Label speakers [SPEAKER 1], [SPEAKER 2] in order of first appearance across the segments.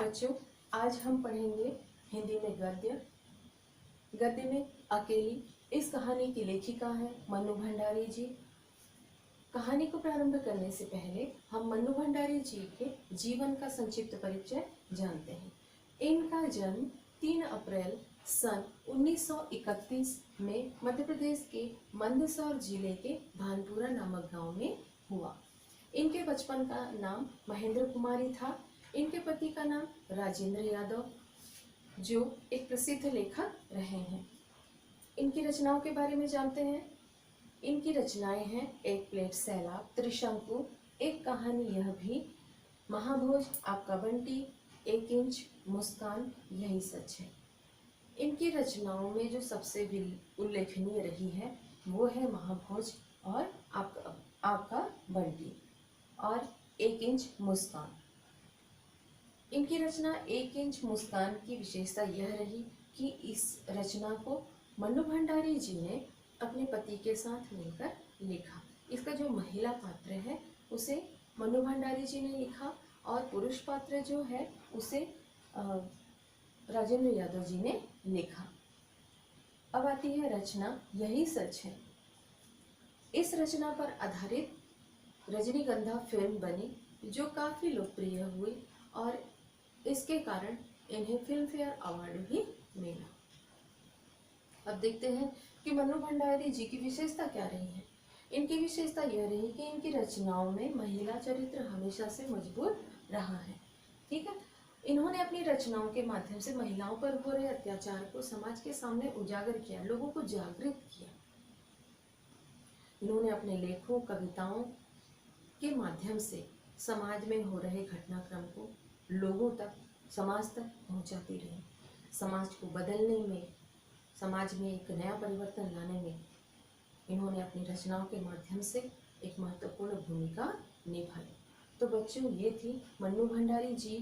[SPEAKER 1] बच्चों, आज हम पढ़ेंगे हिंदी में गद्य। गद्य में अकेली। इस कहानी की लेखिका है मन्नू भंडारी जी। कहानी को प्रारंभ करने से पहले हम मन्नू भंडारी जी के जीवन का संक्षिप्त परिचय जानते हैं। इनका जन्म 3 अप्रैल सन 1931 में मध्य प्रदेश के मंदसौर जिले के भानपुरा नामक गांव में हुआ। इनके बचपन का नाम महेंद्र कुमारी था। इनके पति का नाम राजेंद्र यादव, जो एक प्रसिद्ध लेखक रहे हैं। इनकी रचनाओं के बारे में जानते हैं। इनकी रचनाएं हैं एक प्लेट सैलाब, त्रिशंकु, एक कहानी यह भी, महाभोज, आपका बंटी, 1 इंच, मुस्कान, यही सच है। इनकी रचनाओं में जो सबसे उल्लेखनीय रही है वो है महाभोज और आपका बंटी और 1 इंच मुस्कान। इनकी रचना 1 इंच मुस्कान की विशेषता यह रही कि इस रचना को मन्नू भंडारी जी ने अपने पति के साथ मिलकर लिखा। इसका जो महिला पात्र है उसे मन्नू भंडारी जी ने लिखा और पुरुष पात्र जो है उसे राजेंद्र यादव जी ने लिखा। अब आती है रचना यही सच है। इस रचना पर आधारित रजनीगंधा फिल्म बनी जो काफ़ी लोकप्रिय हुई और इसके कारण इन्हें फिल्म फेयर अवार्ड भी मिला। अब देखते हैं कि मन्नू भंडारी जी की विशेषता क्या रही है। इनकी विशेषता यह रही कि इनकी रचनाओं में महिला चरित्र हमेशा से मजबूत रहा है। ठीक है, इन्होंने अपनी रचनाओं के माध्यम से महिलाओं पर हो रहे अत्याचार को समाज के सामने उजागर किया, लोगों को जागृत किया। इन्होंने अपने लेखों, कविताओं के माध्यम से समाज में हो रहे घटनाक्रम को लोगों तक, समाज तक पहुंचाती रही। समाज को बदलने में, समाज में एक नया परिवर्तन लाने में इन्होंने अपनी रचनाओं के माध्यम से एक महत्वपूर्ण भूमिका निभाई। तो बच्चों, ये थी मन्नू भंडारी जी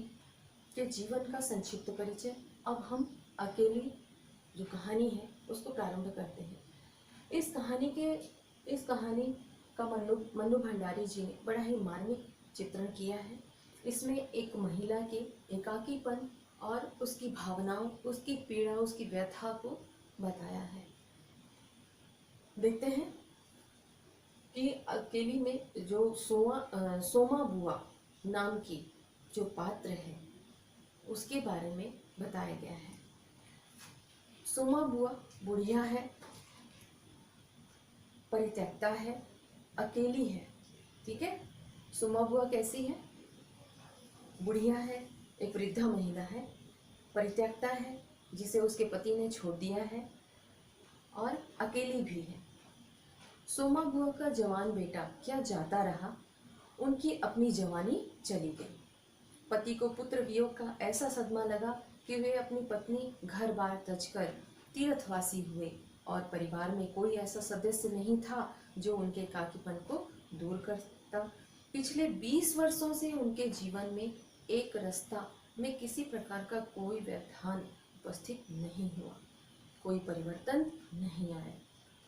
[SPEAKER 1] के जीवन का संक्षिप्त परिचय। अब हम अकेली जो कहानी है उसको प्रारंभ करते हैं। इस कहानी का मन्नू भंडारी जी ने बड़ा ही मार्मिक चित्रण किया है। इसमें एक महिला के एकाकीपन और उसकी भावनाओं, उसकी पीड़ा, उसकी व्यथा को बताया है। देखते हैं कि अकेली में जो सोमा बुआ नाम की जो पात्र है उसके बारे में बताया गया है। सोमा बुआ बुढ़िया है, परित्यक्ता है, अकेली है। ठीक है, सोमा बुआ कैसी है? बुढ़िया है, एक वृद्धा महिला है, परित्यक्ता है जिसे उसके पति ने छोड़ दिया है और अकेली भी है। सोमा बुआ का जवान बेटा क्या जाता रहा, उनकी अपनी जवानी चली गई। पति को पुत्र वियोग का ऐसा सदमा लगा कि वे अपनी पत्नी घर बार त्यजकर तीर्थवासी हुए और परिवार में कोई ऐसा सदस्य नहीं था जो उनके एकाकीपन को दूर करता। पिछले 20 वर्षों से उनके जीवन में एक रास्ता में किसी प्रकार का कोई व्यवधान उपस्थित नहीं हुआ, कोई परिवर्तन नहीं आया।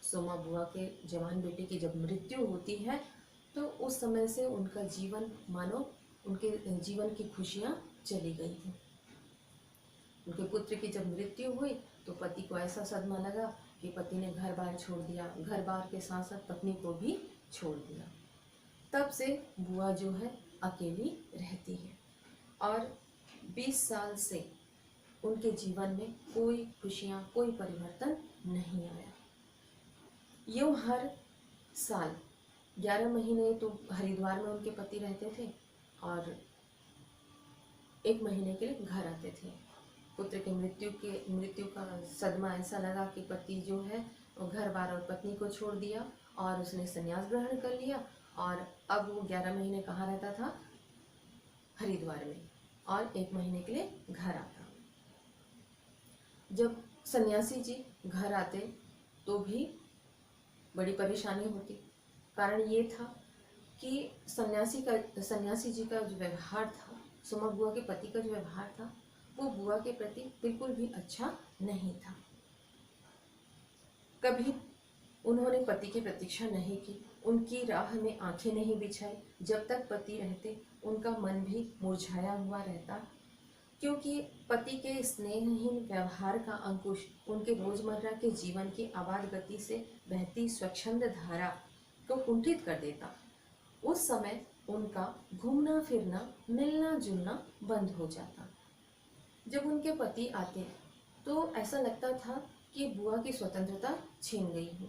[SPEAKER 1] सोमा बुआ के जवान बेटे की जब मृत्यु होती है तो उस समय से उनका जीवन मानो उनके जीवन की खुशियाँ चली गई हैं। उनके पुत्र की जब मृत्यु हुई तो पति को ऐसा सदमा लगा कि पति ने घर बार छोड़ दिया, घर बार के साथ साथ पत्नी को भी छोड़ दिया। तब से बुआ जो है अकेली रहती है और 20 साल से उनके जीवन में कोई खुशियाँ, कोई परिवर्तन नहीं आया। यूँ हर साल 11 महीने तो हरिद्वार में उनके पति रहते थे और 1 महीने के लिए घर आते थे। पुत्र के मृत्यु का सदमा ऐसा लगा कि पति जो है वो घर बार और पत्नी को छोड़ दिया और उसने संन्यास ग्रहण कर लिया और अब वो 11 महीने कहाँ रहता था? हरिद्वार में, और 1 महीने के लिए घर आता। जब सन्यासी जी घर आते तो भी बड़ी परेशानी होती। कारण ये था कि सन्यासी जी का जो व्यवहार था, सोमा बुआ के पति का जो व्यवहार था वो बुआ के प्रति बिल्कुल भी अच्छा नहीं था। कभी उन्होंने पति की प्रतीक्षा नहीं की, उनकी राह में आंखें नहीं बिछाई। जब तक पति रहते उनका मन भी मुरझाया हुआ रहता। क्योंकि पति के स्नेहहीन व्यवहार का अंकुश उनके रोजमर्रा के जीवन की अबाध गति से बहती स्वच्छंद धारा को कुंठित कर देता। उस समय उनका घूमना फिरना मिलना जुलना बंद हो जाता। जब उनके पति आते तो ऐसा लगता था कि बुआ की स्वतंत्रता छीन गई हो,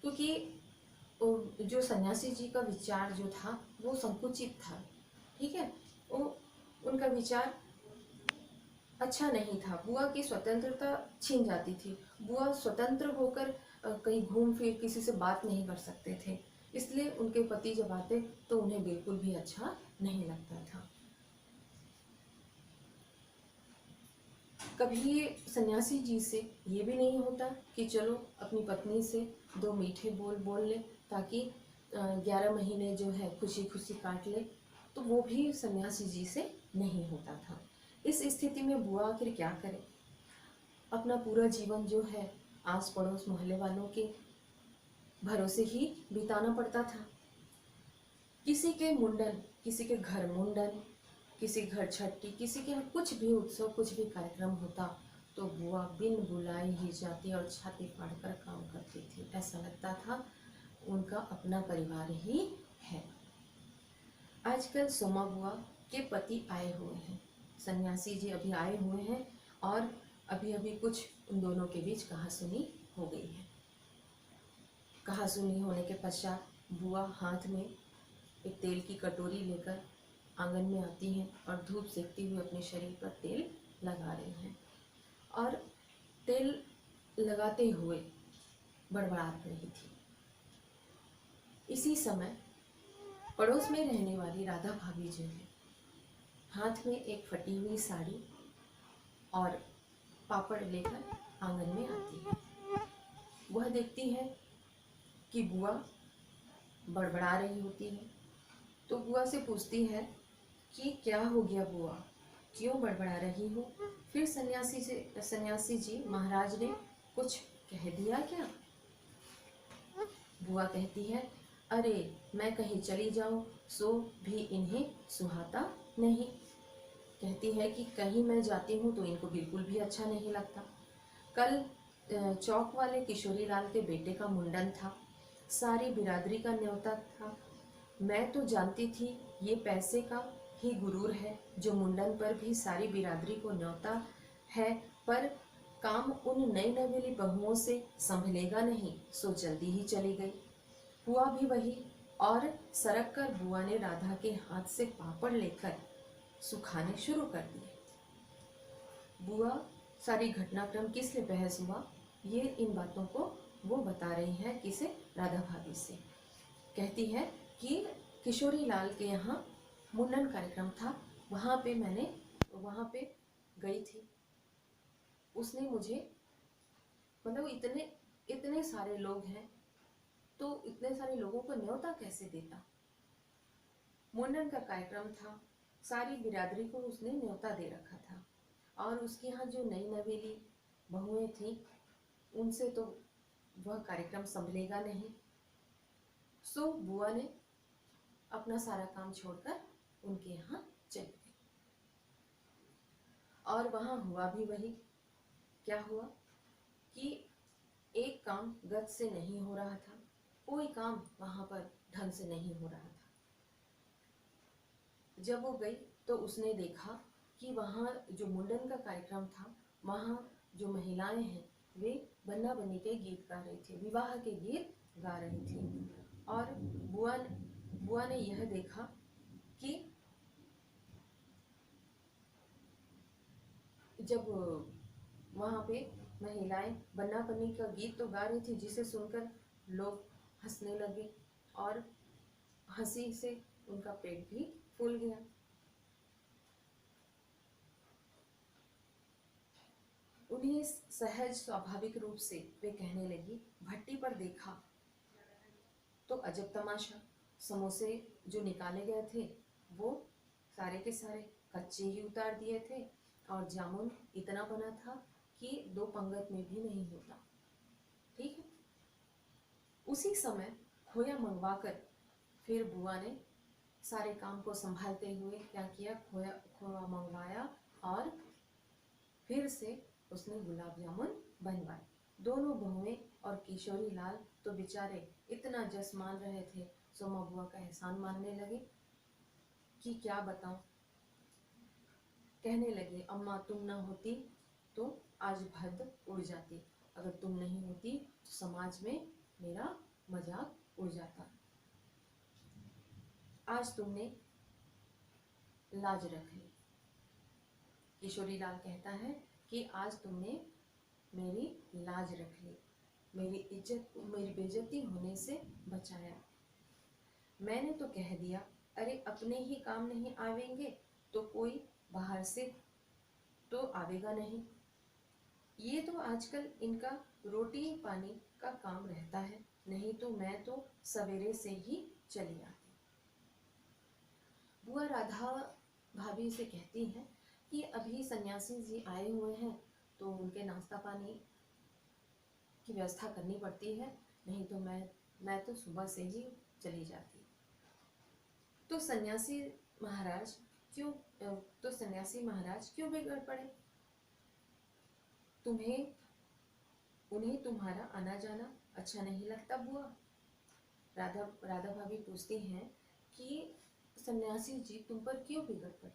[SPEAKER 1] क्योंकि जो सन्यासी जी का विचार जो था वो संकुचित था। ठीक है, वो उनका विचार अच्छा नहीं था। बुआ की स्वतंत्रता छीन जाती थी। बुआ स्वतंत्र होकर कहीं घूम फिर किसी से बात नहीं कर सकते थे, इसलिए उनके पति जब आते तो उन्हें बिल्कुल भी अच्छा नहीं लगता था। कभी सन्यासी जी से ये भी नहीं होता कि चलो अपनी पत्नी से दो मीठे बोल बोल ले ताकि 11 महीने जो है खुशी खुशी काट ले, तो वो भी सन्यासी जी से नहीं होता था। इस स्थिति में बुआ आखिर क्या करे? अपना पूरा जीवन जो है आस पड़ोस मोहल्ले वालों के भरोसे ही बिताना पड़ता था। किसी के मुंडन, किसी के घर मुंडन, किसी घर छठी, किसी के यहाँ कुछ भी उत्सव कुछ भी कार्यक्रम होता तो बुआ बिन बुलाए ही जाती और छाती फाड़कर काम करती थी। ऐसा लगता था उनका अपना परिवार ही है। आजकल सोमा बुआ के पति आए हुए हैं, सन्यासी जी अभी आए हुए हैं और अभी अभी कुछ उन दोनों के बीच कहासुनी हो गई है। कहासुनी होने के पश्चात बुआ हाथ में एक तेल की कटोरी लेकर आंगन में आती हैं और धूप सेकती हुए अपने शरीर पर तेल लगा रही हैं और तेल लगाते हुए बड़बड़ा रही थी। इसी समय पड़ोस में रहने वाली राधा भाभी जो है हाथ में एक फटी हुई साड़ी और पापड़ लेकर आंगन में आती है। वह देखती है कि बुआ बड़बड़ा रही होती है, तो बुआ से पूछती है कि क्या हो गया बुआ, क्यों बड़बड़ा रही हो? फिर सन्यासी जी महाराज ने कुछ कह दिया क्या? बुआ कहती है, अरे मैं कहीं चली जाऊं सो भी इन्हें सुहाता नहीं। कहती है कि कहीं मैं जाती हूँ तो इनको बिल्कुल भी अच्छा नहीं लगता। कल चौक वाले किशोरी लाल के बेटे का मुंडन था, सारी बिरादरी का न्योता था। मैं तो जानती थी ये पैसे का ही गुरूर है जो मुंडन पर भी सारी बिरादरी को न्योता है, पर काम उन नई नवेली बहुओं से संभलेगा नहीं, सो जल्दी ही चली गई। हुआ भी वही, और सरक कर बुआ ने राधा के हाथ से पापड़ लेकर सुखाने शुरू कर दिए। बुआ सारी घटनाक्रम किस लिए बहस हुआ, ये इन बातों को वो बता रही है किसे? राधा भाभी से। कहती है कि किशोरी लाल के यहाँ मुंडन कार्यक्रम था, वहाँ पे गई थी। उसने मुझे, मतलब इतने सारे लोग हैं तो इतने सारे लोगों को न्योता कैसे देता? मुंडन का कार्यक्रम था, सारी बिरादरी को उसने न्योता दे रखा था और उसके यहाँ जो नई नवेली बहुएं थीं उनसे तो वह कार्यक्रम संभलेगा नहीं। सो बुआ ने अपना सारा काम छोड़कर उनके यहाँ चली गई और वहाँ हुआ भी वही। क्या हुआ कि एक काम गत से नहीं हो रहा था, कोई काम वहाँ पर ढंग से नहीं हो रहा था। जब वो गई तो उसने देखा कि वहाँ जो मुंडन का कार्यक्रम था वहाँ जो महिलाएं हैं वे बन्ना बन्नी के गीत गा रही थी, विवाह के गीत गा रही थी। और बुआ ने यह देखा कि जब वहाँ पे महिलाएं बन्ना बन्नी का गीत तो गा रही थी जिसे सुनकर लोग हंसने लगे और हंसी से उनका पेट भी फूल गया। उन्हें सहज स्वाभाविक रूप से वे कहने लगी, भट्टी पर देखा तो अजब तमाशा, समोसे जो निकाले गए थे वो सारे के सारे कच्चे ही उतार दिए थे और जामुन इतना बना था कि 2 पंगत में भी नहीं होता। ठीक है, उसी समय खोया मंगवाकर फिर बुआ ने सारे काम को संभालते हुए क्या किया, खोया मंगवाया और फिर से उसने गुलाब जामुन बनवाए। दोनों बहुएं और किशोरी लाल तो बेचारे इतना जस मान रहे थे, सोमा बुआ का एहसान मानने लगे कि क्या बताऊं। कहने लगे, अम्मा तुम ना होती तो आज भद्द उड़ जाती, अगर तुम नहीं होती तो समाज में मेरा मजाक उड़ जाता। आज तुमने लाज रख ली। किशोरी लाल कहता है कि आज तुमने मेरी लाज रख ली, मेरी इज्जत, मेरी बेइज्जती होने से बचाया। मैंने तो कह दिया, अरे अपने ही काम नहीं आवेंगे तो कोई बाहर से तो आवेगा नहीं। ये तो आजकल इनका रोटी पानी का काम रहता है, नहीं तो मैं तो सवेरे से ही चली आती। बुआ राधा भाभी से कहती हैं कि अभी सन्यासी जी आए हुए हैं तो उनके नाश्ता पानी की व्यवस्था करनी पड़ती है, नहीं तो मैं तो सुबह से ही चली जाती। तो सन्यासी महाराज क्यों बिगड़ पड़े? उन्हें तुम्हारा आना जाना अच्छा नहीं लगता बुआ? राधा भाभी पूछती हैं कि सन्यासी जी तुम पर क्यों बिगड़ पड़े?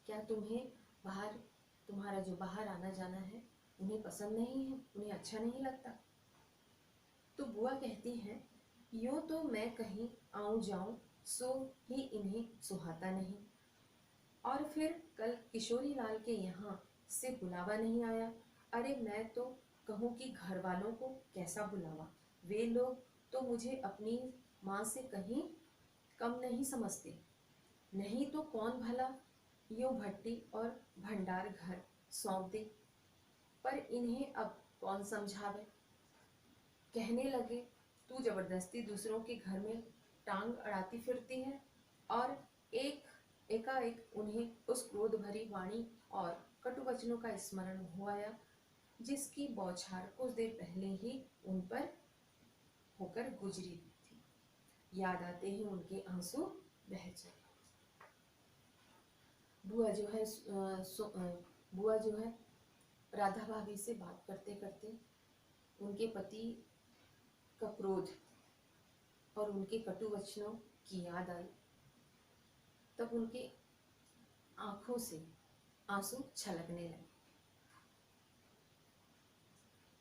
[SPEAKER 1] क्या तुम्हारा जो बाहर आना जाना है उन्हें पसंद नहीं है, उन्हें अच्छा नहीं लगता? तो बुआ कहती हैं, यूं तो मैं कहीं आऊं जाऊं सो ही इन्हें सुहाता नहीं। और फिर कल किशोरी लाल के यहाँ से बुलावा नहीं आया। अरे मैं तो कहूँ कि घर वालों को कैसा बुलावा, वे लोग तो मुझे अपनी माँ से कहीं कम नहीं समझते। नहीं तो कौन भला यूं भट्टी और भंडार घर सौंप दे, पर इन्हें अब कौन समझावे। कहने लगे, तू जबरदस्ती दूसरों के घर में टांग अड़ाती फिरती है। और एकाएक उन्हें उस क्रोध भरी वाणी और कटु वचनों का स्मरण हो आया जिसकी बौछार कुछ देर पहले ही उन पर होकर गुजरी थी। याद आते ही उनके आंसू बह चले। बुआ जो है राधा भाभी से बात करते करते उनके पति का क्रोध और उनके कटु वचनों की याद आई। तब उनके आंखों से आंसू छलकने लगे।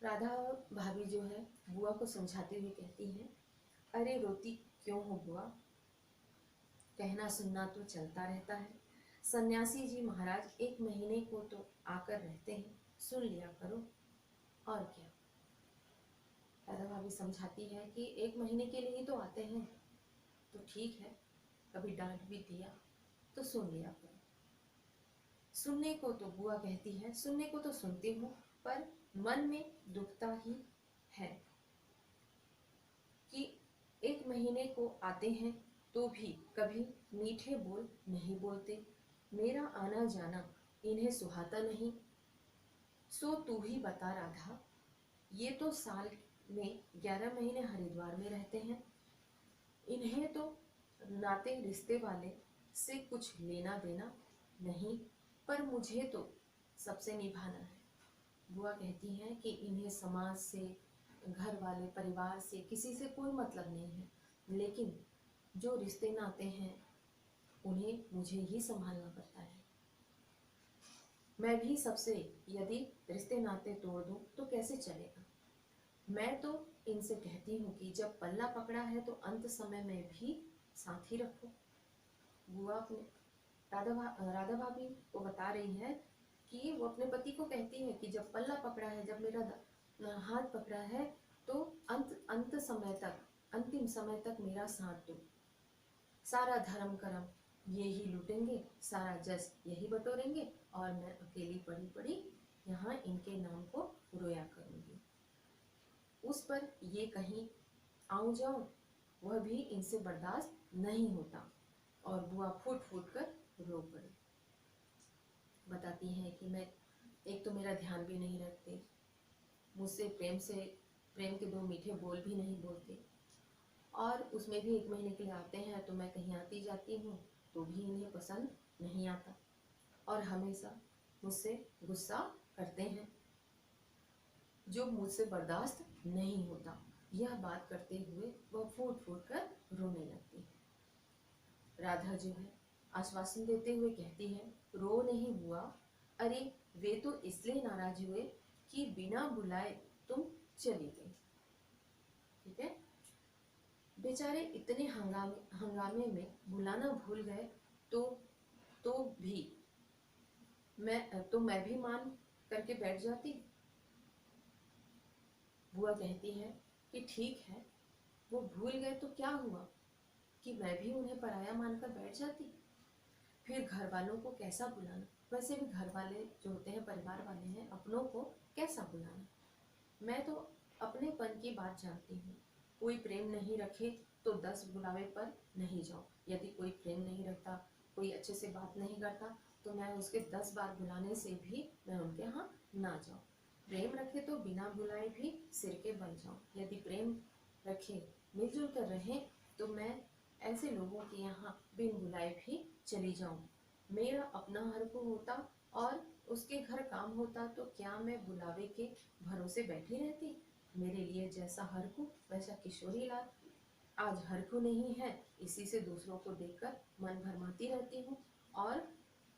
[SPEAKER 1] राधा भाभी जो है बुआ को समझाते हुए कहती हैं, अरे रोती क्यों हो बुआ, कहना सुनना तो चलता रहता है। सन्यासी जी महाराज 1 महीने को तो आकर रहते हैं, सुन लिया करो और क्या। राधा भाभी समझाती है कि 1 महीने के लिए ही तो आते हैं, तो ठीक है, कभी डांट भी दिया तो सुन लिया करो। सुनने को तो बुआ कहती है, सुनने को तो सुनती हूँ, पर मन में दुखता ही है कि 1 महीने को आते हैं तो भी कभी मीठे बोल नहीं बोलते। मेरा आना जाना इन्हें सुहाता नहीं। सो तू ही बता राधा, ये तो साल में 11 महीने हरिद्वार में रहते हैं, इन्हें तो नाते रिश्ते वाले से कुछ लेना देना नहीं, पर मुझे तो सबसे निभाना है। बुआ कहती हैं कि इन्हें समाज से, घर वाले, परिवार से, किसी से कोई मतलब नहीं है, लेकिन जो रिश्ते नाते हैं उन्हें मुझे ही संभालना पड़ता है। मैं भी सबसे यदि रिश्ते नाते तोड़ दूं तो कैसे चलेगा। मैं तो इनसे कहती हूँ कि जब पल्ला पकड़ा है तो अंत समय में भी साथ ही रखो। बुआ अपने राधा भाभी को बता रही है कि वो अपने पति को कहती है कि जब पल्ला पकड़ा है, जब मेरा हाथ पकड़ा है तो अंत समय तक, अंतिम समय तक मेरा साथ दो। सारा धर्म कर्म ये ही लूटेंगे, सारा जस यही बटोरेंगे और मैं अकेली पड़ी पड़ी यहाँ इनके नाम को रोया करूँगी। उस पर ये कहीं आऊँ जाऊँ वह भी इनसे बर्दाश्त नहीं होता। और बुआ फूट फूट कर रो पड़ी। बताती हैं कि मैं, एक तो मेरा ध्यान भी नहीं रखते, मुझसे प्रेम के 2 मीठे बोल भी नहीं बोलते, और उसमें भी 1 महीने के लिए आते हैं तो मैं कहीं आती जाती हूँ तो भी इन्हें पसंद नहीं आता और हमेशा मुझसे गुस्सा करते हैं जो मुझसे बर्दाश्त नहीं होता। यह बात करते हुए वह फूट फूट कर रोने लगती है। राधा जो है आश्वासन देते हुए कहती है, रो नहीं बुआ, अरे वे तो इसलिए नाराज हुए कि बिना बुलाए तुम चली गई। ठीक है, बेचारे इतने हंगामे में बुलाना भूल गए तो भी मैं भी मान करके बैठ जाती। बुआ कहती है कि ठीक है, वो भूल गए तो क्या हुआ कि मैं भी उन्हें पराया मानकर बैठ जाती। फिर घर वालों को कैसा बुलाना, वैसे भी घर वाले जो होते हैं परिवार वाले हैं, अपनों को कैसा बुलाना। मैं तो अपनेपन की बात जानती हूँ। कोई प्रेम नहीं रखे तो 10 बुलावे पर नहीं जाओ। यदि कोई प्रेम नहीं रखता, कोई अच्छे से बात नहीं करता, तो मैं उसके 10 बार बुलाने से भी मैं उनके यहाँ ना जाऊँ। प्रेम रखे तो बिना बुलाए भी सिर के बल जाऊँ। यदि प्रेम रखे, मिलजुल कर रहे, तो मैं ऐसे लोगों के यहाँ बिन बुलाए भी चली जाऊँ। मेरा अपना हरकू होता और उसके घर काम होता तो क्या मैं बुलावे के भरोसे बैठी रहती। मेरे लिए जैसा हरकू वैसा किशोरी लाल। आज हरकू नहीं है, इसी से दूसरों को देखकर मन भरमाती रहती हूँ और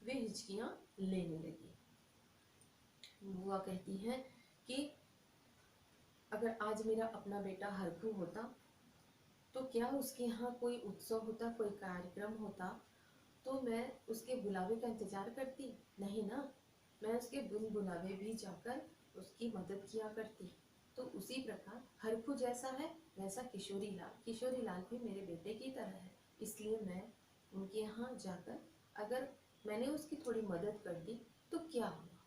[SPEAKER 1] वे हिचकियाँ लेने लगी। बुआ कहती हैं कि अगर आज मेरा अपना बेटा हरकू होता तो क्या उसके यहाँ कोई उत्सव होता, कोई कार्यक्रम होता, तो मैं उसके बुलावे का इंतजार करती? नहीं ना, मैं उसके बिन बुलावे भी जाकर उसकी मदद किया करती। तो उसी प्रकार हरखू जैसा है वैसा किशोरी लाल भी मेरे बेटे की तरह है। इसलिए मैं उनके यहाँ जाकर अगर मैंने उसकी थोड़ी मदद कर दी तो क्या हुआ।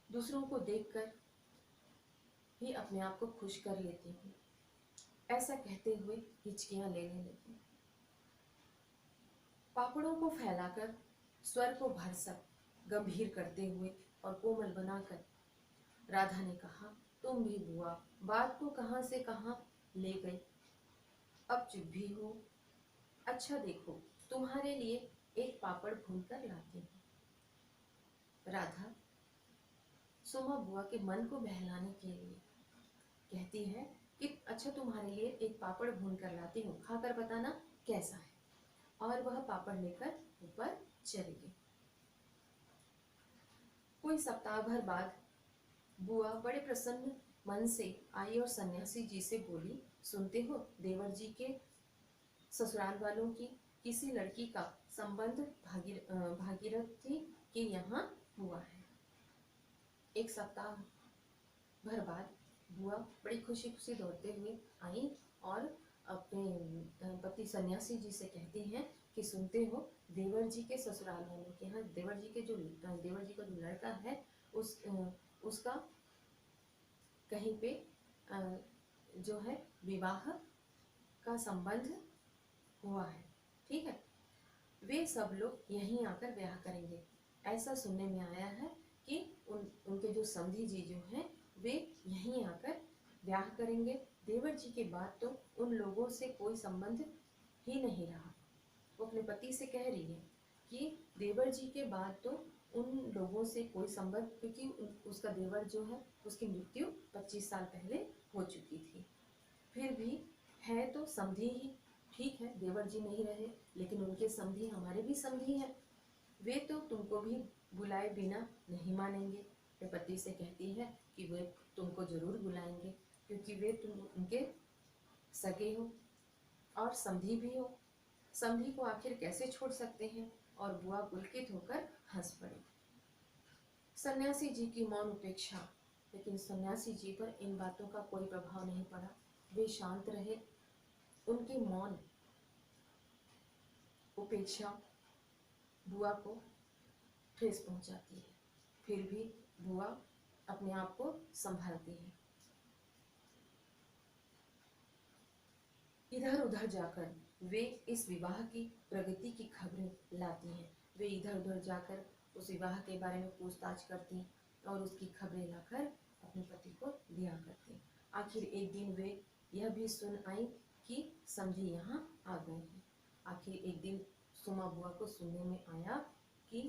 [SPEAKER 1] दूसरों को देखकर ही अपने आप को खुश कर लेती हूँ। ऐसा कहते हुए हिचकियाँ लेने लगी। पापड़ों को फैलाकर स्वर को भरसक गंभीर करते हुए और कोमल बनाकर राधा ने कहा, तुम भी बुआ बात को कहां से कहां ले गई, अब चुप भी हो। अच्छा देखो, तुम्हारे लिए एक पापड़ भून कर लाती हूँ। राधा सुमा बुआ के मन को बहलाने के लिए कहती है कि अच्छा तुम्हारे लिए एक पापड़ भून कर लाती हूँ, खाकर बताना कैसा है। और वह पापड़ लेकर ऊपर चली गई। कोई सप्ताह भर बाद बुआ बड़े प्रसन्न मन से आई और सन्यासी जी से बोली, सुनते हो देवर जी के ससुराल वालों की किसी लड़की का संबंध भागीरथी के यहाँ हुआ है। एक सप्ताह भर बाद बुआ बड़ी खुशी खुशी दौड़ते हुए आई और अपने पति सन्यासी जी से कहती हैं कि सुनते हो देवर जी के ससुराल वालों के यहाँ देवर जी का जो लड़का है उसका कहीं पे जो है विवाह का संबंध हुआ है। ठीक है, वे सब लोग यहीं आकर ब्याह करेंगे। ऐसा सुनने में आया है कि उनके जो समधी जी जो हैं वे यहीं आकर ब्याह करेंगे। देवर जी के बाद तो उन लोगों से कोई संबंध ही नहीं रहा। वो अपने पति से कह रही है कि देवर जी के बाद तो उन लोगों से कोई संबंध, क्योंकि उसका देवर जो है उसकी मृत्यु 25 साल पहले हो चुकी थी। फिर भी है तो समधी ही। ठीक है, देवर जी नहीं रहे लेकिन उनके समधी हमारे भी समधी हैं। वे तो तुमको भी बुलाए बिना नहीं मानेंगे। वे पति से कहती है कि वे तुमको जरूर बुलाएंगे क्योंकि वे तुम उनके सगे हो और समधी भी हो। समधी को आखिर कैसे छोड़ सकते हैं। और बुआ पुलकित होकर हंस पड़ी। सन्यासी जी की मौन उपेक्षा, लेकिन सन्यासी जी पर इन बातों का कोई प्रभाव नहीं पड़ा। वे शांत रहे। उनकी मौन उपेक्षा बुआ को ठेस पहुंचाती है। फिर भी बुआ अपने आप को संभालती है। इधर उधर जाकर वे इस विवाह की प्रगति की खबरें लाती हैं। वे इधर उधर जाकर उस विवाह के बारे में पूछताछ करती और उसकी खबरें लाकर अपने पति को दिया करती। आखिर एक दिन वे यह भी सुन आई कि समधी यहाँ आ गए हैं। आखिर एक दिन सुमा बुआ को सुनने में आया कि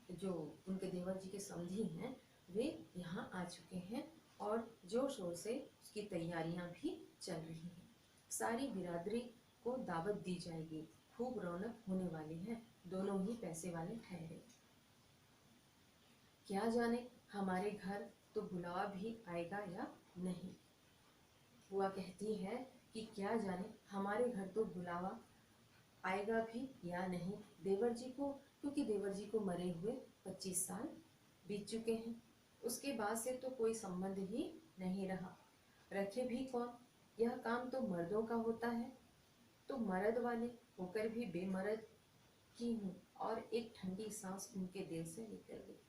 [SPEAKER 1] जो उनके देवर जी के समधी हैं वे यहाँ आ चुके हैं और जोर शोर से उसकी तैयारियां भी चल रही हैं। सारी बिरादरी को दावत दी जाएगी, खूब रौनक होने वाली है, दोनों ही पैसे वाले ठहरे। क्या जाने हमारे घर तो बुलावा भी आएगा या नहीं। बुआ कहती है कि क्या जाने हमारे घर तो बुलावा आएगा भी या नहीं देवर जी को, क्योंकि देवर जी को मरे हुए 25 साल बीत चुके हैं। उसके बाद से तो कोई संबंध ही नहीं रहा, रखे भी कौन, यह काम तो मर्दों का होता है। तो मर्द वाले होकर भी बेमर्द की हूँ। और एक ठंडी सांस उनके दिल से निकल गई।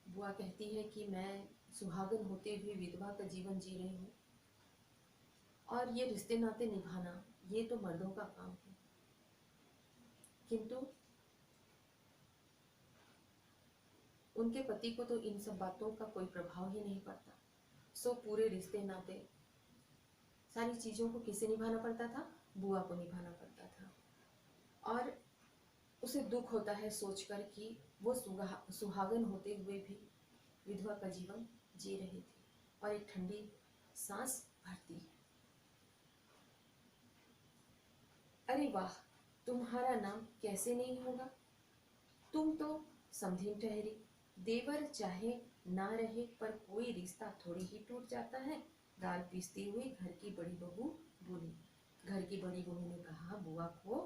[SPEAKER 1] बुआ कहती है कि मैं सुहागन होते हुए विधवा का जीवन जी रही हूँ और ये रिश्ते नाते निभाना ये तो मर्दों का काम है, किंतु उनके पति को तो इन सब बातों का कोई प्रभाव ही नहीं पड़ता। सो पूरे रिश्ते नाते सारी चीजों को किसे निभाना पड़ता था, बुआ को निभाना पड़ता था। और उसे दुख होता है सोचकर कि वो सुहागन होते हुए भी विधवा का जीवन जी रही थी। और एक ठंडी सांस भरती है। अरे वाह, तुम्हारा नाम कैसे नहीं होगा, तुम तो समधिन ठहरी। देवर चाहे ना रहे पर कोई रिश्ता थोड़ी ही टूट जाता है। दाल पीसती हुई घर की बड़ी बहू बोली। घर की बड़ी बहू ने कहा बुआ को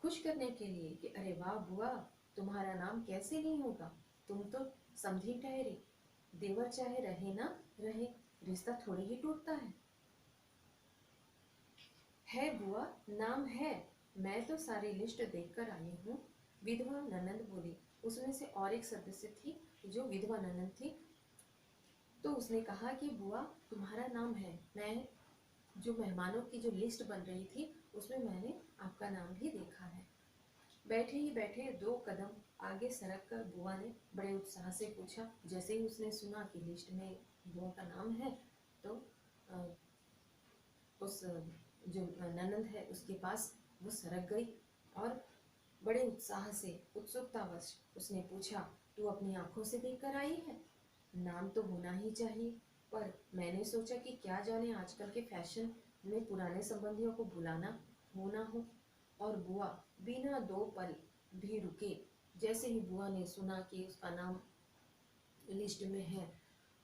[SPEAKER 1] खुश करने के लिए कि अरे वाह बुआ, तुम्हारा नाम कैसे नहीं होगा, तुम तो समधिन ठहरी। देवर चाहे रहे ना रहे, रिश्ता थोड़ी ही टूटता है बुआ, नाम है। मैं तो सारी लिस्ट देखकर आई हूँ। विधवा ननंद बोली। उसमें से और एक सदस्य थी जो विधवा ननंद थी, तो उसने कहा कि बुआ तुम्हारा नाम है। मैं जो मेहमानों की जो लिस्ट बन रही थी उसमें मैंने आपका नाम भी देखा है। बैठे ही बैठे 2 कदम आगे सरक कर बुआ ने बड़े उत्साह से पूछा। जैसे ही उसने सुना कि लिस्ट में बुआ का नाम है तो उस जो ननंद है उसके पास वो सरक गई और बड़े उत्साह से उत्सुकतावश उसने पूछा, तू अपनी आंखों से देखकर आई है? नाम तो होना ही चाहिए, पर मैंने सोचा कि क्या जाने आजकल के फैशन में पुराने संबंधियों को बुलाना हो ना हो। और बुआ बिना 2 पल भी रुके, जैसे ही बुआ ने सुना कि उसका नाम लिस्ट में है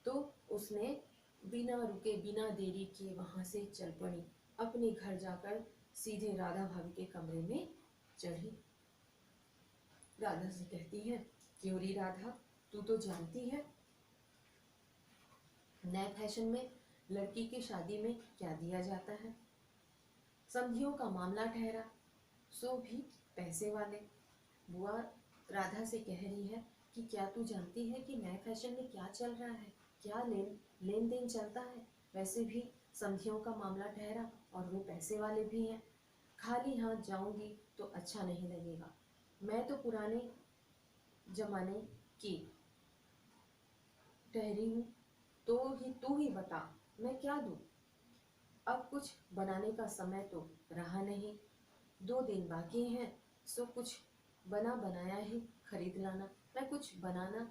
[SPEAKER 1] तो उसने बिना रुके बिना देरी किए वहां से चल पड़ी। अपने घर जाकर सीधे राधा भाभी के कमरे में चढ़ी। राधा से कहती है, क्यों री राधा, तू तो जानती है नए फैशन में लड़की की शादी में क्या दिया जाता है। समधियों का मामला ठहरा, सो भी पैसे वाले। बुआ राधा से कह रही है कि क्या तू जानती है कि नए फैशन में क्या चल रहा है, क्या लेन देन चलता है। वैसे भी समधियों का मामला ठहरा और वो पैसे वाले भी हैं। खाली हाथ जाऊंगी तो अच्छा नहीं लगेगा। मैं तो पुराने जमाने की ठहरी हूँ, तो ही तू ही बता मैं क्या दूँ। अब कुछ बनाने का समय तो रहा नहीं, 2 दिन बाकी हैं, सो कुछ बना बनाया ही खरीद लाना। मैं कुछ बनाना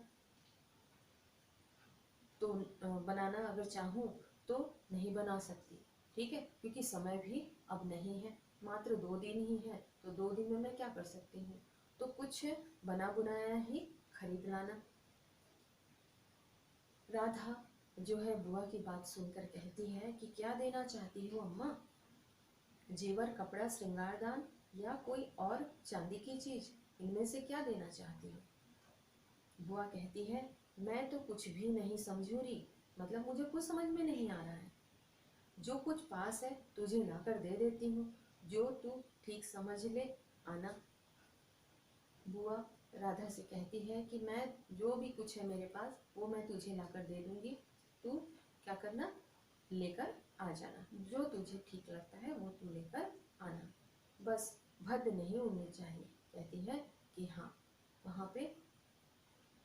[SPEAKER 1] अगर चाहूँ तो नहीं बना सकती, ठीक है, क्योंकि समय भी अब नहीं है, मात्र 2 दिन ही है, तो 2 दिन में मैं क्या कर सकती हूँ, तो कुछ बना बुनाया ही खरीद लाना। राधा जो है बुआ की बात सुनकर कहती है कि क्या देना चाहती हो अम्मा, जेवर, कपड़ा, श्रृंगारदान या कोई और चांदी की चीज, इनमें से क्या देना चाहती हो। बुआ कहती है, मैं तो कुछ भी नहीं समझू रही, मतलब मुझे कुछ समझ में नहीं आ रहा है। जो कुछ पास है तुझे लाकर दे देती हूँ, जो तू ठीक समझ ले आना। बुआ राधा से कहती है कि मैं जो भी कुछ है मेरे पास वो मैं तुझे लाकर दे दूंगी, तू क्या करना, लेकर आ जाना, जो तुझे ठीक लगता है वो तू लेकर आना, बस भद्द नहीं उड़ने चाहिए। कहती है कि हाँ, वहाँ पे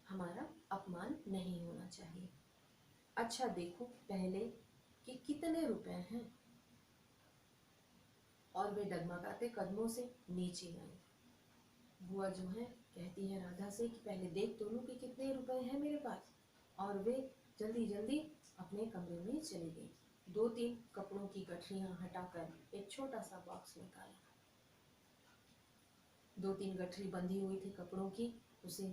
[SPEAKER 1] हमारा अपमान नहीं होना चाहिए। अच्छा देखो पहले कि कितने रुपए हैं। और वे डगमगाते कदमों से नीचे आई। बुआ जो है कहती है राधा से कि पहले देख तो लूं कि कितने रुपए हैं मेरे पास, और वे जल्दी जल्दी अपने कमरे में चली गई। 2-3 कपड़ों की गठरियां हटाकर एक छोटा सा बॉक्स निकाला। 2-3 गठरी बंधी हुई थी कपड़ों की, उसे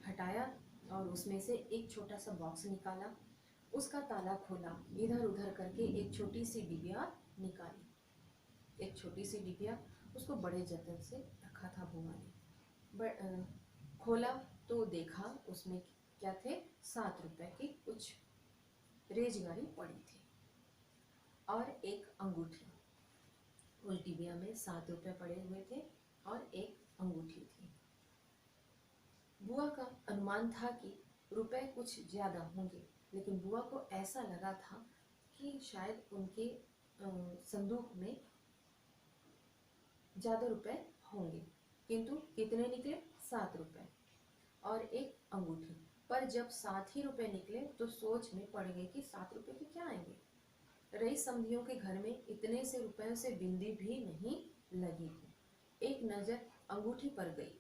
[SPEAKER 1] हटाया और उसमें से एक छोटा सा बॉक्स निकाला। उसका ताला खोला, इधर उधर करके एक छोटी सी डिबिया निकाली। एक छोटी सी डिबिया, उसको बड़े जतन से रखा था बुआ ने। खोला तो देखा उसमें क्या थे, 7 रुपए की कुछ रेजगारी पड़ी थी और एक अंगूठी। उस डिबिया में 7 रुपए पड़े हुए थे और एक अंगूठी थी। बुआ का अनुमान था कि रुपए कुछ ज्यादा होंगे, लेकिन बुआ को ऐसा लगा था कि शायद उनके संदूक में ज्यादा रुपए होंगे, किंतु कितने निकले, 7 रुपए और एक अंगूठी। पर जब 7 ही रुपए निकले तो सोच में पड़ गए कि 7 रुपए के क्या आएंगे। रईस समधियों के घर में इतने से रुपयों से बिंदी भी नहीं लगी थी। एक नजर अंगूठी पर गई,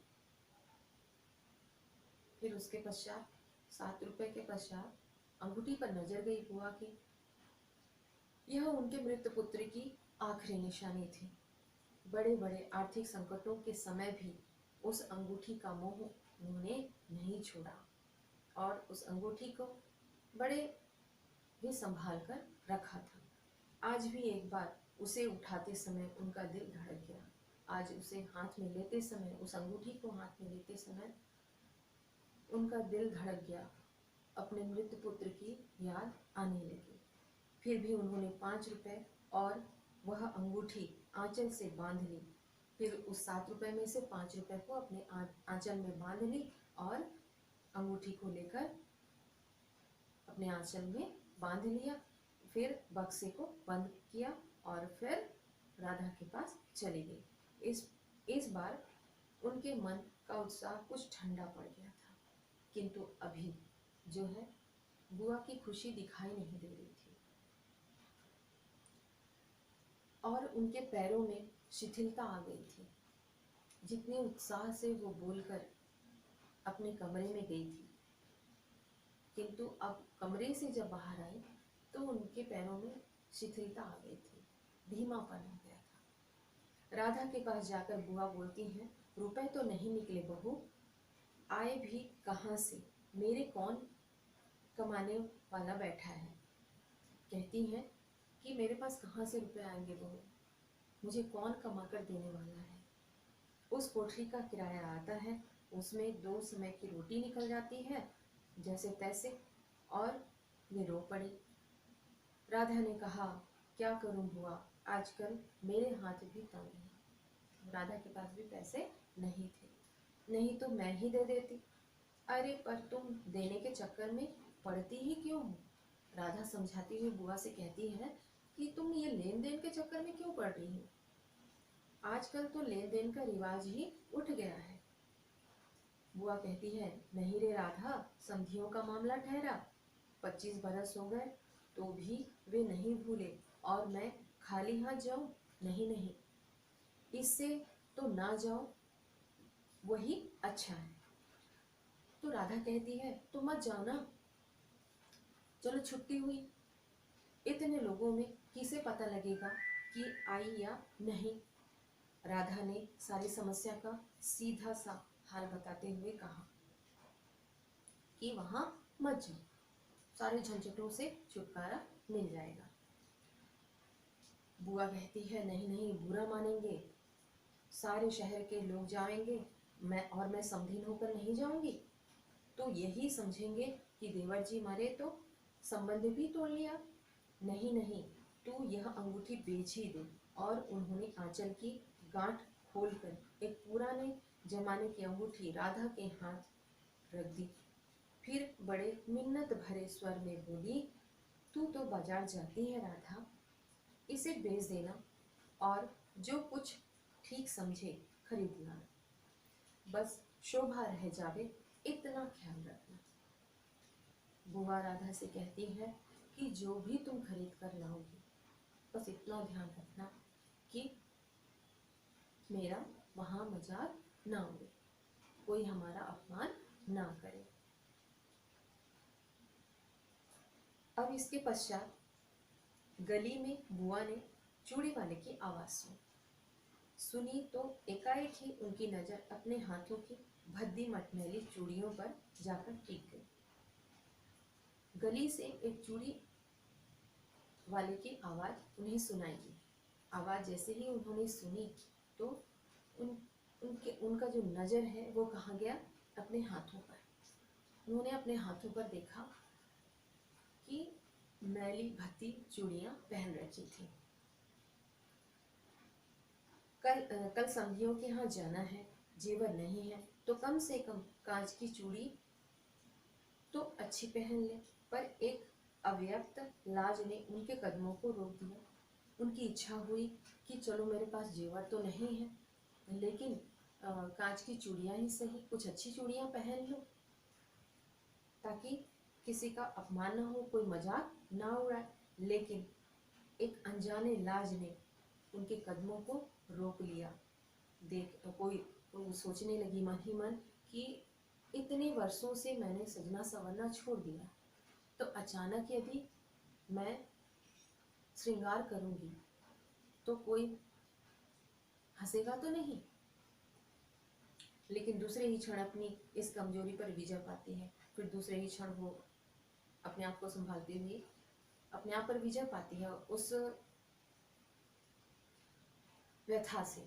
[SPEAKER 1] फिर उसके पश्चात 7 रुपए के पश्चात अंगूठी पर नजर गई बुआ की। यह उनके मृत पुत्र की आखिरी निशानी थी। बड़े बड़े आर्थिक संकटों के समय भी उस अंगूठी का मोह उन्होंने नहीं छोड़ा और उस अंगूठी को बड़े भी संभाल कर रखा था। आज भी एक बार उसे उठाते समय उनका दिल धड़क गया। आज उसे हाथ में लेते समय, उस अंगूठी को हाथ में लेते समय उनका दिल धड़क गया। अपने मृत पुत्र की याद आने लगी। फिर भी उन्होंने 5 रुपए और वह अंगूठी आंचल से बांध ली। फिर उस 7 रुपए में से 5 रुपए को अपने आंचल में बांध ली और अंगूठी को लेकर अपने आंचल में बांध लिया। फिर बक्से को बंद किया और फिर राधा के पास चली गई। इस बार उनके मन का उत्साह कुछ ठंडा पड़ गया था, किंतु अभी जो है बुआ की खुशी दिखाई नहीं दे रही थी और उनके पैरों में शिथिलता आ गई थी। जितने उत्साह से वो बोलकर अपने कमरे में गई थी, किंतु अब कमरे से जब बाहर आई तो उनके पैरों में शिथिलता आ गई थी, धीमापन आ गया था। राधा के पास जाकर बुआ बोलती हैं, रुपए तो नहीं निकले बहू, आए भी कहाँ से, मेरे कौन कमाने वाला बैठा है। कहती हैं कि मेरे पास कहाँ से रुपए आएंगे बहू, मुझे कौन कमा कर देने वाला है। उस कोठरी का किराया आता है, उसमें 2 समय की रोटी निकल जाती है जैसे तैसे, और वे रो पड़ी। राधा ने कहा, क्या करूं बुआ, आजकल मेरे हाथ भी तंग हैं। राधा के पास भी पैसे नहीं थे, नहीं तो मैं ही दे देती। अरे पर तुम देने के चक्कर में पड़ती ही क्यों हो। राधा समझाती हुई बुआ से कहती है कि तुम ये लेन देन के चक्कर में क्यों पड़ रही हो। आजकल तो लेन देन का रिवाज ही उठ गया है। बुआ कहती है, नहीं रे राधा, समधियों का मामला ठहरा। 25 बरस हो गए तो भी वे नहीं भूले, और मैं खाली हाथ जाऊं, नहीं नहीं, इससे तो ना जाओ वही अच्छा है। तो राधा कहती है, तो मत जाओ ना, चलो छुट्टी हुई। इतने लोगों में किसे पता लगेगा कि आई या नहीं। राधा ने सारी समस्या का सीधा सा हाल बताते हुए कहा कि वहां मत जाओ, सारे झंझटों से छुटकारा मिल जाएगा। बुआ कहती है, नहीं नहीं, बुरा मानेंगे, सारे शहर के लोग जाएंगे, मैं समधिन होकर नहीं जाऊंगी तो यही समझेंगे कि देवर जी मरे तो संबंध भी तोड़ लिया। नहीं नहीं, तू यह अंगूठी बेच ही दे। और उन्होंने आंचल की गांठ खोलकर एक पुराने जमाने की अंगूठी राधा के हाथ रख दी। फिर बड़े मिन्नत भरे स्वर में बोली, तू तो बाजार जाती है राधा, इसे बेच देना और जो कुछ ठीक समझे खरीद लाना, बस शोभा रह जावे इतना ख्याल रखना। बुआ राधा से कहती है कि जो भी तुम खरीद कर लाओगी, बस इतना ध्यान रखना कि मेरा वहाँ बाजार ना उड़े, कोई हमारा अपमान ना करे। अब इसके पश्चात गली में बुआ ने चूड़ी वाले की आवाज सुनी तो एकाएक ही उनकी नजर अपने हाथों की भद्दी मटमैली चूड़ियों पर जाकर टिक गई। गली से एक चूड़ी वाले की आवाज उन्हें सुनाई दी। आवाज जैसे ही उन्होंने सुनी तो उनका जो नजर है वो कहाँ गया, अपने हाथों पर। उन्होंने अपने हाथों पर देखा कि मैली भद्दी चूड़ियां पहन रखी थी। कल समधियों के यहाँ जाना है, जेवर नहीं है तो कम से कम कांच की चूड़ी तो अच्छी पहन ले। पर एक अव्यक्त लाज ने उनके कदमों को रोक दिया। उनकी इच्छा हुई कि चलो मेरे पास जेवर तो नहीं है, लेकिन कांच की चूड़ियां ही सही, कुछ अच्छी चूड़ियां पहन लो ताकि किसी का अपमान ना हो, कोई मजाक ना उड़ाए। लेकिन एक अनजाने लाज ने उनके कदमों को रोक लिया। कोई सोचने लगी मन ही मन कि इतने वर्षों से मैंने सजना संवरना छोड़ दिया, तो अचानक यदि मैं श्रृंगार करूंगी तो कोई हंसेगा तो नहीं। लेकिन दूसरे ही क्षण अपनी इस कमजोरी पर विजय पाती है। फिर दूसरे ही क्षण वो अपने आप को संभालती हुई अपने आप पर विजय पाती है उस व्यथा से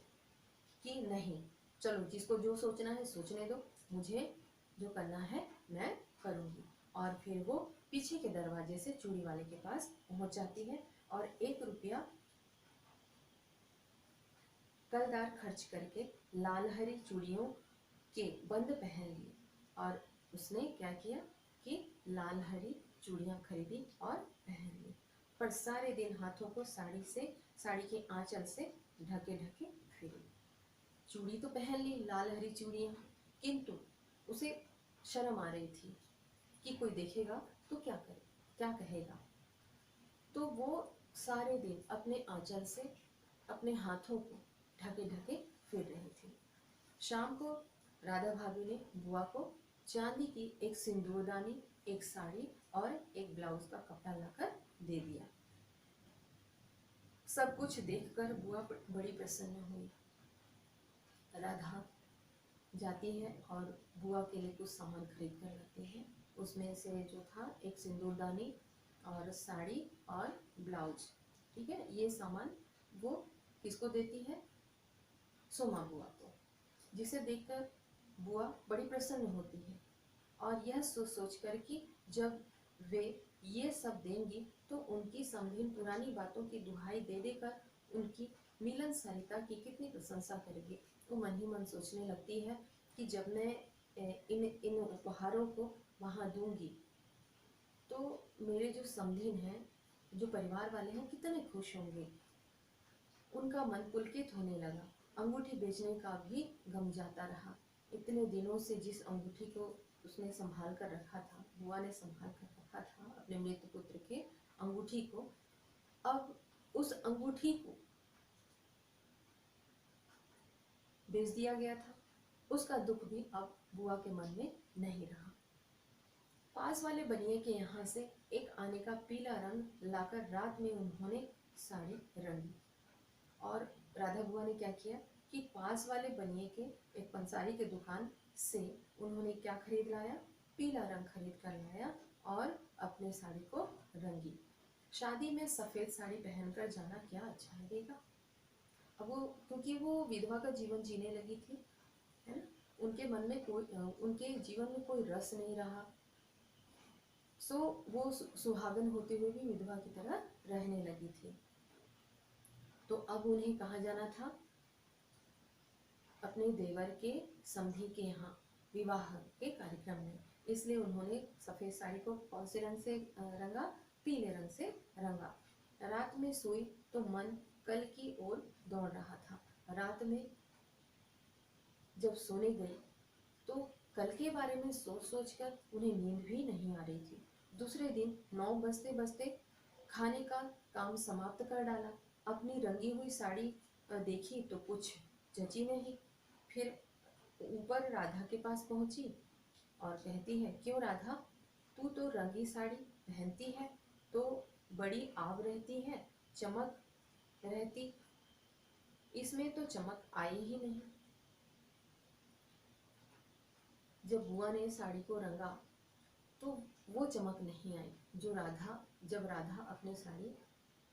[SPEAKER 1] कि नहीं, चलो जिसको जो सोचना है सोचने दो, मुझे जो करना है मैं करूंगी। और फिर वो पीछे के दरवाजे से चूड़ी वाले के पास पहुंच जाती है और 1 रुपया कलदार खर्च करके लाल हरी चूड़ियों के बंद पहन लिए। और उसने क्या किया कि लाल हरी चूड़ियां खरीदी और पहन ली। पर सारे दिन हाथों को साड़ी के आंचल से ढके ढके फिरी। चूड़ी तो पहन ली, लाल हरी चूड़ियां, किंतु उसे शर्म आ रही थी कि कोई देखेगा तो क्या करे, क्या कहेगा। तो वो सारे दिन अपने आंचल से अपने हाथों को ढके ढके फिर रही थी। शाम को राधा भाभी ने बुआ को चांदी की एक सिंदूरदानी, एक साड़ी और एक ब्लाउज का कपड़ा लाकर दे दिया। सब कुछ देखकर बुआ बड़ी प्रसन्न हुई। राधा जाती है और बुआ के लिए कुछ सामान खरीद कर लाती है। उसमें से जो था एक सिंदूरदानी और साड़ी और ब्लाउज, ठीक है, ये सामान वो किसको देती है, सोमा बुआ को, जिसे देखकर बुआ बड़ी प्रसन्न होती है। और यह सोच कर कि जब वे ये सब देंगी तो उनकी समधीन पुरानी बातों की दुहाई दे देकर उनकी मिलन सरिता की कितनी प्रशंसा करेगी। वो मन ही मन सोचने लगती है कि जब मैं इन उपहारों को वहाँ दूंगी तो मेरे जो समधीन हैं, जो परिवार वाले हैं, कितने खुश होंगे। उनका मन पुलकित होने लगा। अंगूठी बेचने का भी गम जाता रहा। इतने दिनों से जिस अंगूठी को उसने संभाल कर रखा था, बुआ ने संभाल कर रखा था अपने मृत पुत्र के अंगूठी को, अब उस अंगूठी को बेच दिया गया था। उसका दुख भी अब बुआ के मन में नहीं रहा। पास वाले बनिए के यहाँ से एक आने का पीला रंग लाकर रात में उन्होंने साड़ी रंगी। और राधा बुआ ने क्या किया कि पास वाले बनिए के एक पंसारी के दुकान से उन्होंने क्या खरीद लाया, पीला रंग खरीद कर लाया और अपने साड़ी को रंगी। शादी में सफेद साड़ी पहनकर जाना क्या अच्छा लगेगा। अब वो, क्योंकि वो विधवा का जीवन जीने लगी थी, है ना, उनके मन में कोई, उनके जीवन में कोई रस नहीं रहा। सो वो सुहागन होते हुए भी विधवा की तरह रहने लगी थी। तो अब उन्हें कहाँ जाना था, अपने देवर के समधी के यहाँ विवाह के कार्यक्रम में। इसलिए उन्होंने सफेद साड़ी को कौन से रंग से रंगा, पीले रंग से रंगा। रात में सोई तो मन कल की ओर दौड़ रहा था। रात में जब सोने गई तो कल के बारे में सोच सोच कर उन्हें नींद भी नहीं आ रही थी। दूसरे दिन 9 बजते बजते खाने का काम समाप्त कर डाला। अपनी रंगी हुई साड़ी देखी तो कुछ जची नहीं। फिर ऊपर राधा के पास पहुंची और कहती है, क्यों राधा, तू तो रंगी साड़ी पहनती है तो बड़ी आव रहती है, चमक रहती, इसमें तो चमक आई ही नहीं। जब बुआ ने साड़ी को रंगा तो वो चमक नहीं आई जो जब राधा अपने साड़ी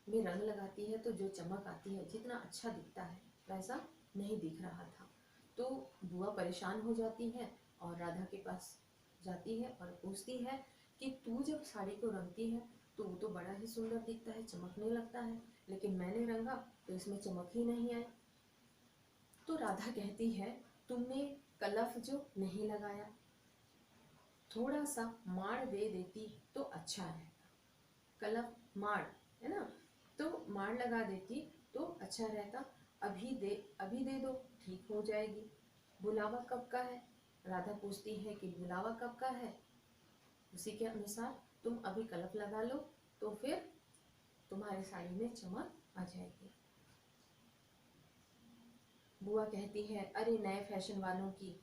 [SPEAKER 1] में रंग लगाती है तो जो चमक आती है, जितना अच्छा दिखता है वैसा नहीं दिख रहा था। तो बुआ परेशान हो जाती है और राधा के पास जाती है और पूछती है कि तू जब साड़ी को रंगती है तो वो तो बड़ा ही सुंदर दिखता है, चमकने लगता है, लेकिन मैंने रंगा तो इसमें चमक ही नहीं आई। तो राधा कहती है, तुमने कलफ जो नहीं लगाया, थोड़ा सा माड़ दे देती तो अच्छा रहता। कलफ माड़ है ना, तो माड़ लगा देती तो अच्छा रहता। अभी दे दो, ठीक हो जाएगी। बुलावा कब का है? राधा पूछती है कि बुलावा कब का है। उसी के अनुसार तुम अभी कलफ लगा लो तो फिर तुम्हारी साड़ी में चमक आ जाएगी। बुआ कहती है, अरे नए फैशन वालों की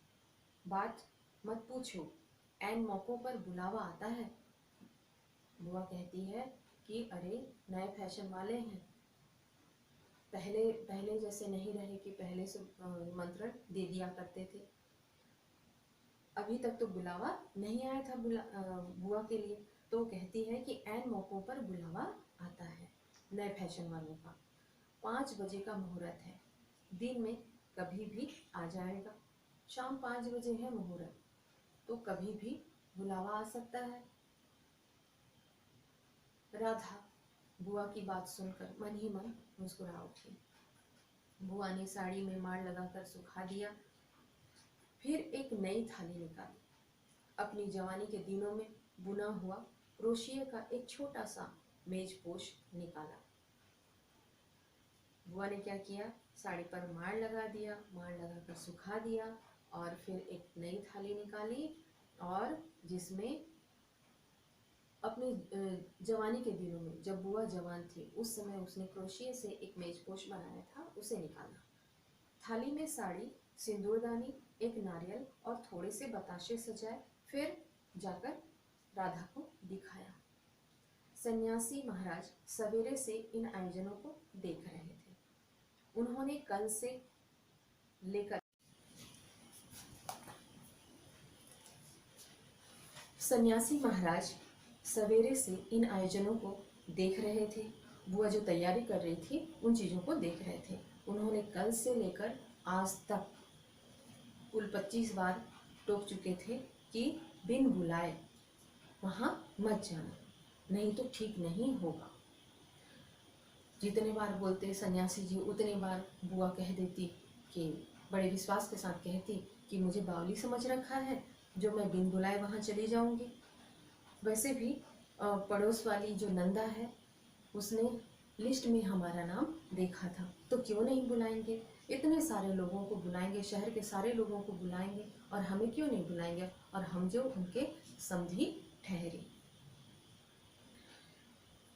[SPEAKER 1] बात मत पूछो, ऐन मौकों पर बुलावा आता है। बुआ कहती है कि अरे नए फैशन वाले हैं, पहले पहले जैसे नहीं रहे कि पहले से निमंत्रण दे दिया करते थे। अभी तक तो बुलावा नहीं आया था बुआ के लिए। तो कहती है कि ऐन मौकों पर बुलावा आता है नए फैशन वालों का। 5 बजे का मुहूर्त है, दिन में कभी भी आ जाएगा। शाम 5 बजे है मुहूर्त, तो कभी भी बुलावा आ सकता है। राधा बुआ की बात सुनकर मन ही मन मुस्कुरा उठी। बुआ ने साड़ी में माड़ लगाकर सुखा दिया, फिर एक नई थाली निकाली। अपनी जवानी के दिनों में बुना हुआ क्रोशिया का एक छोटा सा मेजपोश निकाला। बुआ ने क्या किया, साड़ी पर माड़ लगा दिया, माड़ लगाकर सुखा दिया और फिर एक नई थाली निकाली और जिसमें अपनी जवानी के दिनों में जब बुआ जवान थी उस समय उसने क्रोशिया से एक मेजपोश बनाया था, उसे निकाला। थाली में साड़ी, सिंदूरदानी, एक नारियल और थोड़े से बताशे सजाए, फिर जाकर राधा को दिखाया। सन्यासी महाराज सवेरे से इन आयोजनों को देख रहे थे। उन्होंने कल से लेकर सन्यासी महाराज सवेरे से इन आयोजनों को देख रहे थे। बुआ जो तैयारी कर रही थी उन चीज़ों को देख रहे थे। उन्होंने कल से लेकर आज तक कुल 25 बार टोक चुके थे कि बिन बुलाए वहाँ मत जाना, नहीं तो ठीक नहीं होगा। जितने बार बोलते सन्यासी जी उतने बार बुआ कह देती कि बड़े विश्वास के साथ कहती कि मुझे बावली समझ रखा है जो मैं बिन बुलाए वहाँ चली जाऊँगी। वैसे भी पड़ोस वाली जो नंदा है उसने लिस्ट में हमारा नाम देखा था, तो क्यों नहीं बुलाएंगे। इतने सारे लोगों को बुलाएंगे, शहर के सारे लोगों को बुलाएंगे और हमें क्यों नहीं बुलाएंगे, और हम जो उनके समधी ठहरे।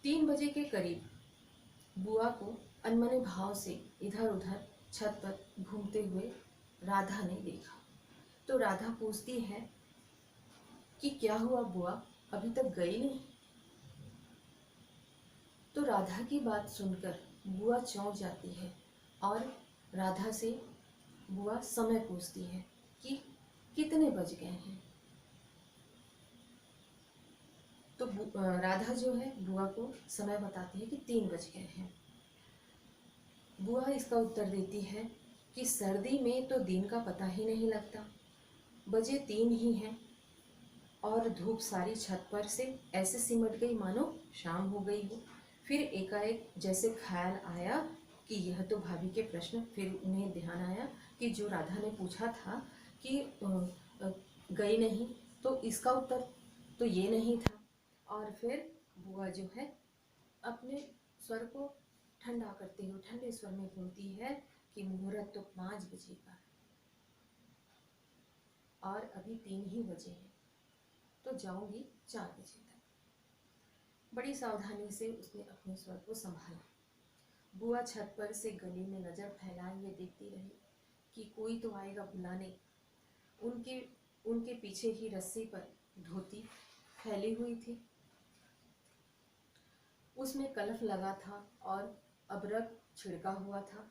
[SPEAKER 1] 3 बजे के करीब बुआ को अनमने भाव से इधर उधर छत पर घूमते हुए राधा ने देखा। तो राधा पूछती है कि क्या हुआ बुआ, अभी तक गई नहीं। तो राधा की बात सुनकर बुआ चौंक जाती है और राधा से बुआ समय पूछती है कि कितने बज गए हैं। तो राधा जो है बुआ को समय बताती है कि 3 बज गए हैं। बुआ इसका उत्तर देती है कि सर्दी में तो दिन का पता ही नहीं लगता, बजे 3 ही हैं और धूप सारी छत पर से ऐसे सिमट गई मानो शाम हो गई हो। फिर एकाएक जैसे ख्याल आया कि यह तो भाभी के प्रश्न, फिर उन्हें ध्यान आया कि जो राधा ने पूछा था कि गई नहीं, तो इसका उत्तर तो ये नहीं था। और फिर बुआ जो है अपने स्वर को ठंडा करते हुए ठंडे स्वर में बोलती है कि मुहूर्त तो 5 बजे का और अभी 3 ही बजे हैं, तो जाऊंगी 4 बजे तक। बड़ी सावधानी से उसने अपने स्वर को संभाला। बुआ छत पर से गली में नजर फैलाए हुए देखती रही कि कोई तो आएगा बुलाने, उनके उनके पीछे ही रस्सी पर धोती फैली हुई थी, उसमें कलफ लगा था और अबरक छिड़का हुआ था।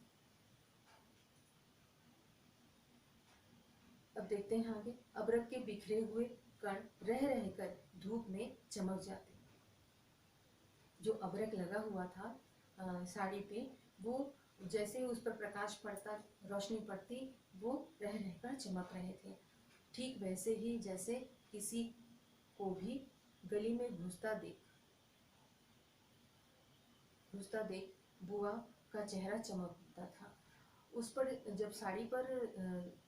[SPEAKER 1] अब देखते हैं आगे। अबरक के बिखरे हुए कण रह रहकर धूप में चमक जाते। जो अबरक लगा हुआ था साड़ी पे, वो जैसे उस पर प्रकाश पड़ता, रोशनी पड़ती, वो रह रहकर चमक रहे थे। ठीक वैसे ही जैसे किसी को भी गली में घुसता देख बुआ का चेहरा चमकता था। उस पर जब साड़ी पर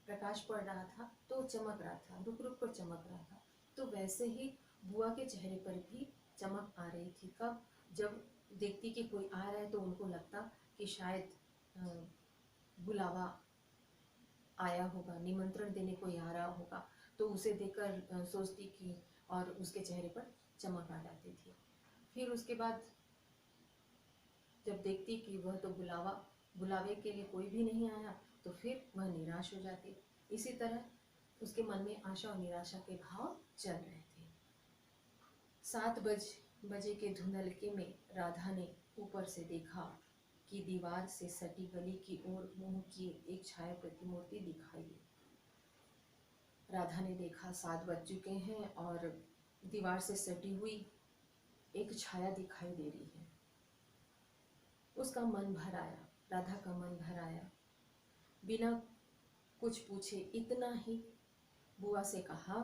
[SPEAKER 1] प्रकाश पड़ रहा था तो चमक रहा था, रुक रुक कर चमक रहा था। तो वैसे ही बुआ के चेहरे पर भी चमक आ रही थी। कब? जब देखती कि कोई आ रहा है तो उनको लगता कि शायद बुलावा आया होगा, निमंत्रण देने कोई आ रहा होगा, तो उसे देखकर सोचती कि, और उसके चेहरे पर चमक आ जाती थी। फिर उसके बाद जब देखती कि वह तो बुलावे के लिए कोई भी नहीं आया, तो फिर वह निराश हो जाती। इसी तरह उसके मन में आशा और निराशा के भाव चल रहे थे। 7 बजे के धुंधलके में राधा ने ऊपर से देखा कि दीवार से सटी गली की ओर मुंह की एक छाया प्रतिमूर्ति दिखाई दी। राधा ने देखा 7 बज चुके हैं और दीवार से सटी हुई एक छाया दिखाई दे रही है। उसका मन भर आया, राधा का मन भर आया। बिना कुछ पूछे इतना ही बुआ से कहा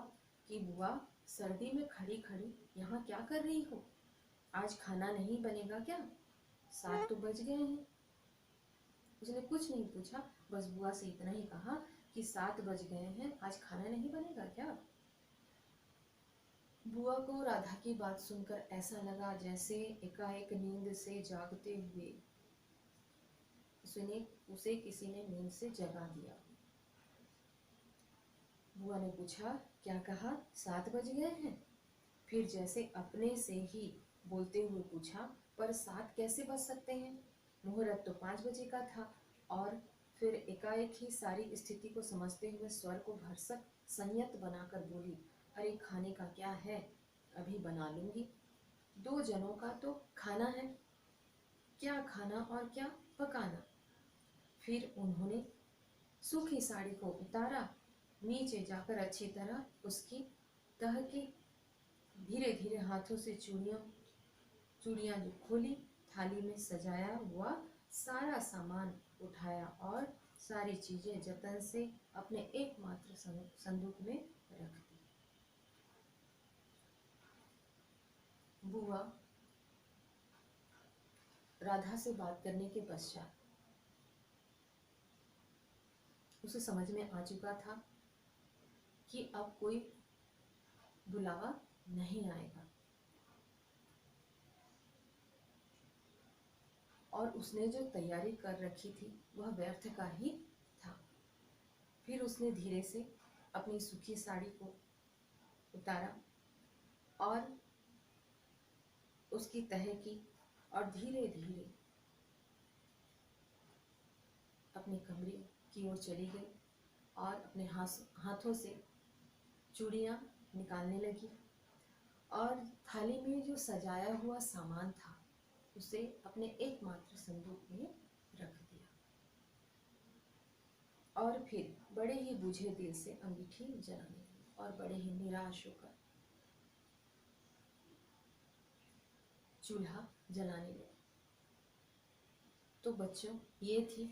[SPEAKER 1] कि बुआ, सर्दी में खड़ी खड़ी यहाँ क्या कर रही हो? आज खाना नहीं बनेगा क्या? 7 तो बज गए हैं। उसने कुछ नहीं पूछा, बस बुआ से इतना ही कहा कि 7 बज गए हैं, आज खाना नहीं बनेगा क्या? बुआ को राधा की बात सुनकर ऐसा लगा जैसे एकाएक नींद से जागते हुए उसे किसी ने नींद से जगा दिया। बुआ ने पूछा, क्या कहा? 7 बज गए हैं? फिर जैसे अपने से ही बोलते हुए पूछा, पर 7 कैसे बज सकते हैं? मुहूर्त तो 5 बजे का था। और फिर एकाएक ही सारी स्थिति को समझते हुए स्वर को भरसक संयत बनाकर बोली, अरे खाने का क्या है, अभी बना लूंगी। 2 जनों का तो खाना है, क्या खाना और क्या पकाना। फिर उन्होंने सूखी साड़ी को उतारा, नीचे जाकर अच्छी तरह उसकी तह की धीरे धीरे हाथों से चूड़ियां जो खोली, थाली में सजाया हुआ सारा सामान उठाया और सारी चीजें जतन से अपने एकमात्र संदूक में रख दी। बुआ राधा से बात करने के पश्चात उसे समझ में आ चुका था कि अब कोई बुलावा नहीं आएगा, और उसने जो तैयारी कर रखी थी वह व्यर्थ का ही था। फिर उसने धीरे से अपनी सूखी साड़ी को उतारा और उसकी तह की, और धीरे धीरे अपने कमरे की ओर चली गई और अपने हाथों से चूड़ियां निकालने लगी और थाली में जो सजाया हुआ सामान था उसे अपने एकमात्र संदूक में रख दिया। और फिर बड़े ही बुझे दिल से अंगीठी जलाने लगी और बड़े ही निराश होकर चूल्हा जलाने लगी। तो बच्चों, ये थी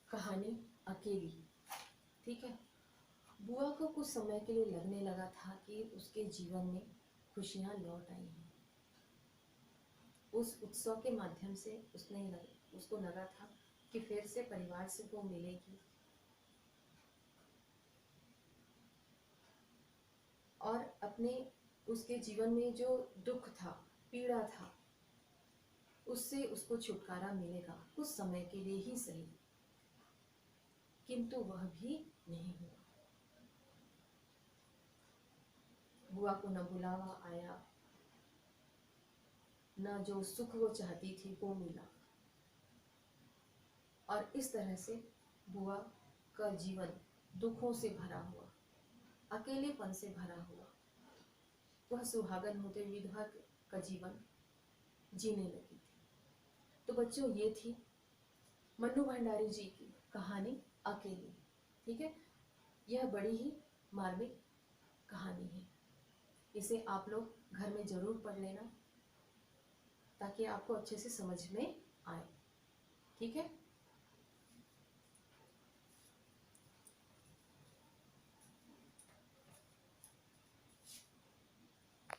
[SPEAKER 1] कहानी अकेली। ठीक है। बुआ को कुछ समय के लिए लगने लगा था कि उसके जीवन में खुशियां लौट आई हैं। उस उत्सव के माध्यम से उसको लगा था कि फिर से परिवार से वो मिलेगी और उसके जीवन में जो दुख था, पीड़ा था, उससे उसको छुटकारा मिलेगा, कुछ समय के लिए ही सही। किंतु वह भी नहीं हुआ। बुआ को न बुलावा आया, न जो सुख वो चाहती थी वो मिला, और इस तरह से बुआ का जीवन दुखों से भरा हुआ, अकेलेपन से भरा हुआ वह सुहागन होते विधवा का जीवन जीने लगी थी। तो बच्चों, ये थी मन्नू भंडारी जी की कहानी अकेली। ठीक है, यह बड़ी ही मार्मिक कहानी है। इसे आप लोग घर में ज़रूर पढ़ लेना ताकि आपको अच्छे से समझ में आए। ठीक है।